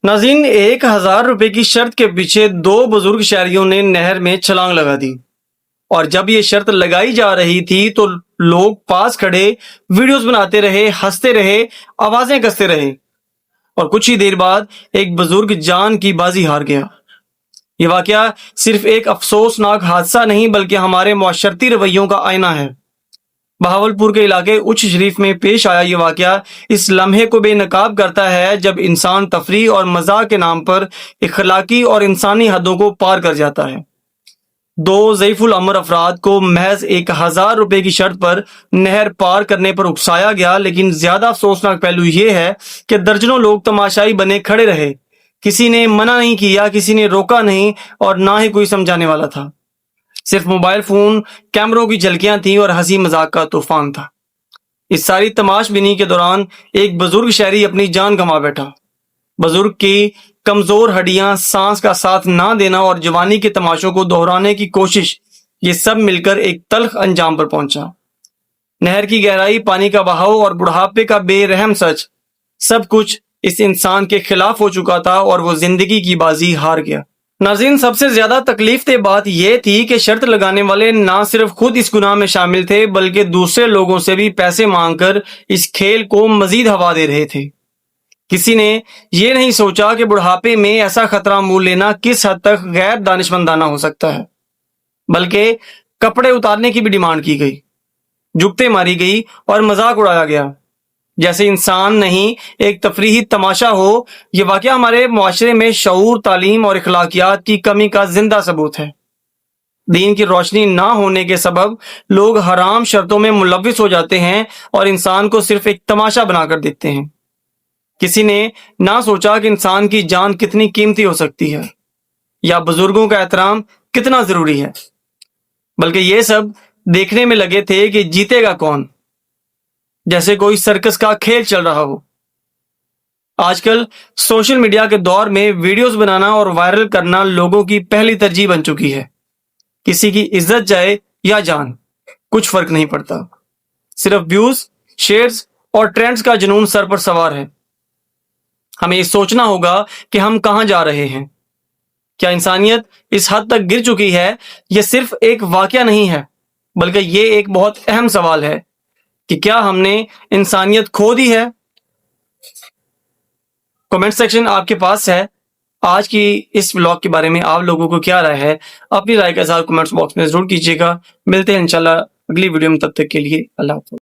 ناظرین، 1000 روپے کی شرط کے پیچھے دو بزرگ شہریوں نے نہر میں چھلانگ لگا دی، اور جب یہ شرط لگائی جا رہی تھی تو لوگ پاس کھڑے ویڈیوز بناتے رہے، ہنستے رہے، آوازیں کستے رہے، اور کچھ ہی دیر بعد ایک بزرگ جان کی بازی ہار گیا۔ یہ واقعہ صرف ایک افسوسناک حادثہ نہیں بلکہ ہمارے معاشرتی رویوں کا آئینہ ہے۔ بہاولپور کے علاقے اچ شریف میں پیش آیا یہ واقعہ اس لمحے کو بے نقاب کرتا ہے جب انسان تفریح اور مزاح کے نام پر اخلاقی اور انسانی حدوں کو پار کر جاتا ہے۔ دو ضعیف العمر افراد کو محض 1000 روپے کی شرط پر نہر پار کرنے پر اکسایا گیا، لیکن زیادہ افسوسناک پہلو یہ ہے کہ درجنوں لوگ تماشائی بنے کھڑے رہے۔ کسی نے منع نہیں کیا، کسی نے روکا نہیں، اور نہ ہی کوئی سمجھانے والا تھا۔ صرف موبائل فون کیمروں کی جھلکیاں تھیں اور ہنسی مذاق کا طوفان تھا۔ اس ساری تماش بینی کے دوران ایک بزرگ شہری اپنی جان گنوا بیٹھا۔ بزرگ کی کمزور ہڈیاں، سانس کا ساتھ نہ دینا اور جوانی کے تماشوں کو دہرانے کی کوشش، یہ سب مل کر ایک تلخ انجام پر پہنچا۔ نہر کی گہرائی، پانی کا بہاؤ اور بڑھاپے کا بے رحم سچ، سب کچھ اس انسان کے خلاف ہو چکا تھا اور وہ زندگی کی بازی ہار گیا۔ ناظرین، سب سے زیادہ تکلیف دہ بات یہ تھی کہ شرط لگانے والے نہ صرف خود اس گناہ میں شامل تھے بلکہ دوسرے لوگوں سے بھی پیسے مانگ کر اس کھیل کو مزید ہوا دے رہے تھے۔ کسی نے یہ نہیں سوچا کہ بڑھاپے میں ایسا خطرہ مول لینا کس حد تک غیر دانشمندانہ ہو سکتا ہے، بلکہ کپڑے اتارنے کی بھی ڈیمانڈ کی گئی، جگتے ماری گئی اور مذاق اڑایا گیا جیسے انسان نہیں ایک تفریحی تماشا ہو۔ یہ واقعہ ہمارے معاشرے میں شعور، تعلیم اور اخلاقیات کی کمی کا زندہ ثبوت ہے۔ دین کی روشنی نہ ہونے کے سبب لوگ حرام شرطوں میں ملوث ہو جاتے ہیں اور انسان کو صرف ایک تماشا بنا کر دیکھتے ہیں۔ کسی نے نہ سوچا کہ انسان کی جان کتنی قیمتی ہو سکتی ہے یا بزرگوں کا احترام کتنا ضروری ہے، بلکہ یہ سب دیکھنے میں لگے تھے کہ جیتے گا کون، جیسے کوئی سرکس کا کھیل چل رہا ہو۔ آج کل سوشل میڈیا کے دور میں ویڈیوز بنانا اور وائرل کرنا لوگوں کی پہلی ترجیح بن چکی ہے۔ کسی کی عزت جائے یا جان، کچھ فرق نہیں پڑتا، صرف ویوز، شیئرز اور ٹرینڈز کا جنون سر پر سوار ہے۔ ہمیں یہ سوچنا ہوگا کہ ہم کہاں جا رہے ہیں۔ کیا انسانیت اس حد تک گر چکی ہے؟ یہ صرف ایک واقعہ نہیں ہے بلکہ یہ ایک بہت اہم سوال ہے کہ کیا ہم نے انسانیت کھو دی ہے؟ کمنٹ سیکشن آپ کے پاس ہے۔ آج کی اس ولاگ کے بارے میں آپ لوگوں کو کیا رائے ہے؟ اپنی رائے کا اظہار کمنٹس باکس میں ضرور کیجیے گا۔ ملتے ہیں انشاءاللہ اگلی ویڈیو میں، تب تک کے لیے اللہ حافظ۔